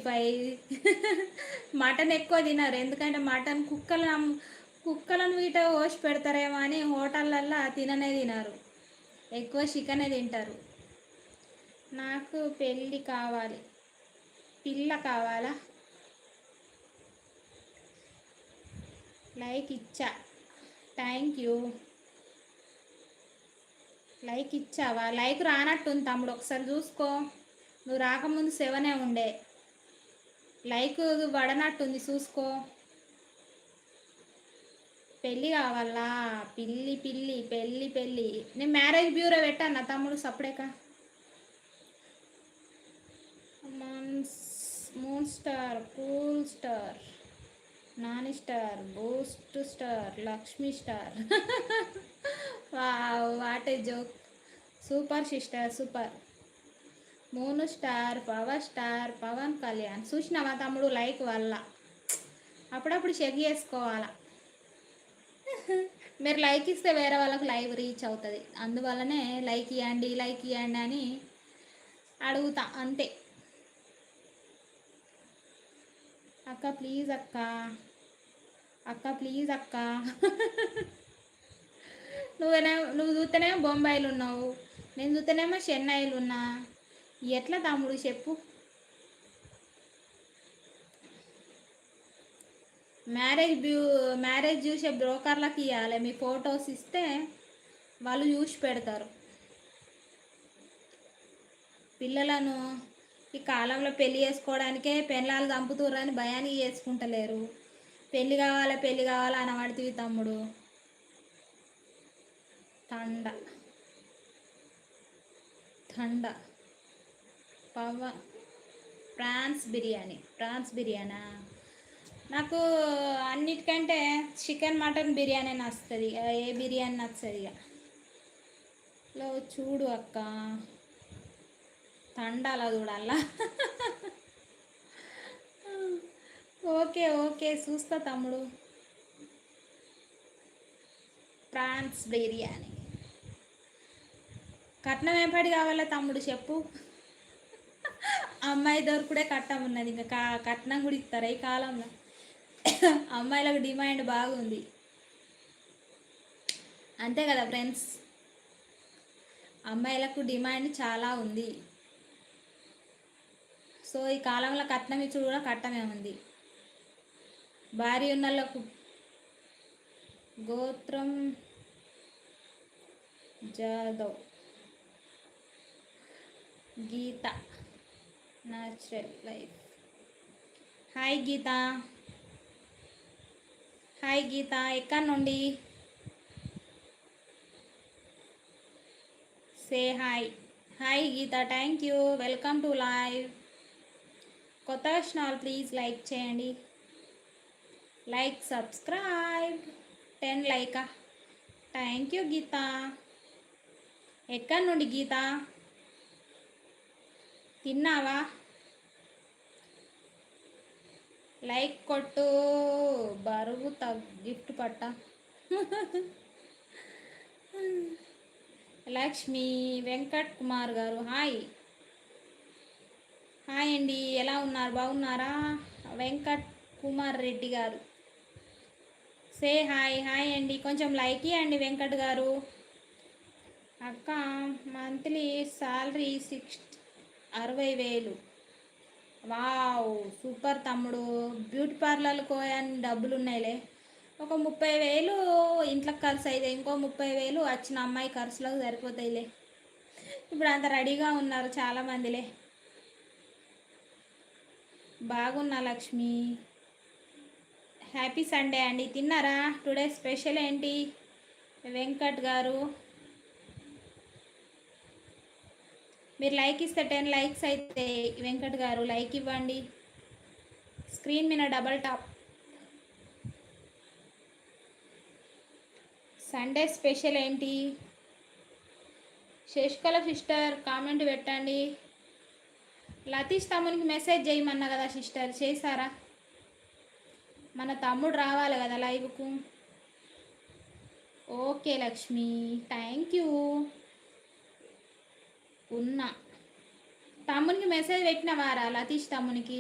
ఉల్లిపాయ మటన్ ఎక్కువ తినరు, ఎందుకంటే మటన్ కుక్కలను వీట కోసి పెడతారేమో అని హోటళ్ళల్లో తిననే తినరు, ఎక్కువ చికెనే తింటారు. నాకు పెళ్ళి కావాలి, పిల్ల కావాలా? లైక్ ఇచ్చా, థ్యాంక్ యూ. లైక్ ఇచ్చావా? లైక్ రానట్టుంది తమ్ముడు, ఒకసారి చూసుకో. నువ్వు రాకముందు 7 ఉండే, లైక్ పడనట్టుంది, చూసుకో. పెళ్ళి కావాలా? పిల్లి పిల్లి పెళ్ళి పెళ్ళి. నేను మ్యారేజ్ బ్యూరో పెట్టాను తమ్ముడు, సపరేక. Moon star, cool star, Nani star, boost star, Lakshmi star. What a joke. Super sister, super. Moon star, power star, Pawan Kalyan. చూసినావా తమ్ముడు? లైక్ వల్ల అప్పుడప్పుడు చెక్ చేసుకోవాలా. మీరు లైక్ ఇస్తే వేరే వాళ్ళకి లైవ్ రీచ్ అవుతుంది, అందువల్లనే లైక్ ఇవ్వండి లైక్ ఇవ్వండి అని అడుగుతా, అంతే. అక్క ప్లీజ్ అక్క, అక్క ప్లీజ్ అక్క. నువ్వు చూస్తేనేమో బొంబాయిలు ఉన్నావు, నేను చూస్తేనేమో చెన్నైలు ఉన్నా. ఎట్లా తమ్ముడు చెప్పు? మ్యారేజ్ చూసే బ్రోకర్లకు ఇవ్వాలి, మీ ఫొటోస్ ఇస్తే వాళ్ళు చూసి పెడతారు. పిల్లలను ఈ కాలంలో పెళ్లి చేసుకోవడానికే పెళ్ళాలు చంపుతుర్రని భయానికి చేసుకుంటలేరు. పెళ్ళి కావాలా అని పడుతుంది తమ్ముడు. థండ ప్రాన్స్ బిర్యానా? నాకు అన్నిటికంటే చికెన్ మటన్ బిర్యానీ నచ్చుతుంది, ఏ బిర్యానీ నచ్చదు ఇక. చూడు అక్క, తండాలా చూడాలా? ఓకే ఓకే, చూస్తా తమ్ముడు. ప్రాన్స్ బిర్యానీ. కట్నం ఏపడి కావాలా తమ్ముడు చెప్పు? అమ్మాయి దొరుకుడే కట్నం ఉన్నది, ఇంకా కట్నం కూడా ఇస్తారా ఈ కాలంలో? అమ్మాయిలకు డిమాండ్ బాగుంది, అంతే కదా ఫ్రెండ్స్? అమ్మాయిలకు డిమాండ్ చాలా ఉంది. సో ఈ కాలంలో కట్నం ఇచ్చుడు కూడా కట్టమే ఉంది. భార్య ఉన్నోళ్ళకు గోత్రం Jadhav, Geetha natural life. Hi Geetha, hi Geetha, ఎక్కడి నుండి? Say hi. Hi Geetha, thank you, welcome to live. కొత్త వచ్చిన వాళ్ళు ప్లీజ్ లైక్ చేయండి, లైక్ సబ్స్క్రైబ్. 10 లైకా? Thank you Geetha. ఎక్కడి నుండి గీత? తిన్నావా? లైక్ కొట్టు, బరువు గిఫ్ట్ పట్ట. లక్ష్మి వెంకట్ కుమార్ గారు హాయ్. హాయ్ అండి, ఎలా ఉన్నారు? బాగున్నారా? వెంకట్ కుమార్ రెడ్డి గారు సే హాయ్. హాయ్ అండి, కొంచెం లైక్ ఇవ్వండి వెంకట్ గారు. అక్క మంత్లీ శాలరీ 60,000. వావ్ సూపర్ తమ్ముడు. బ్యూటీ పార్లర్కి పోయని డబ్బులు ఉన్నాయిలే, ఒక 30,000 ఇంట్లోకి ఖర్చు అయితే ఇంకో 30,000 వచ్చిన అమ్మాయి ఖర్చులకు సరిపోతాయిలే. ఇప్పుడు అంత రెడీగా ఉన్నారు చాలామందిలే. బాగున్నా లక్ష్మి. హ్యాపీ సండే అండి. తిన్నారా? టుడే స్పెషల్ ఏంటి వెంకట్ గారు? మీరు లైక్ ఇస్తే 10 లైక్స్ అయితే వెంకట్ గారు లైక్ ఇవ్వండి. స్క్రీన్ మీద డబల్ టాప్. సండే స్పెషల్ ఏంటి? శశికళ సిస్టర్ కామెంట్ పెట్టండి. లతీష్ తమ్మునికి మెసేజ్ చేయమన్నా కదా సిస్టర్, చేశారా? మన తమ్ముడు రావాలి కదా లైవ్కు. Okay Lakshmi, thank you. ఉన్నా తమ్మునికి మెసేజ్ పెట్టినవారా లతీష్ తమ్మునికి?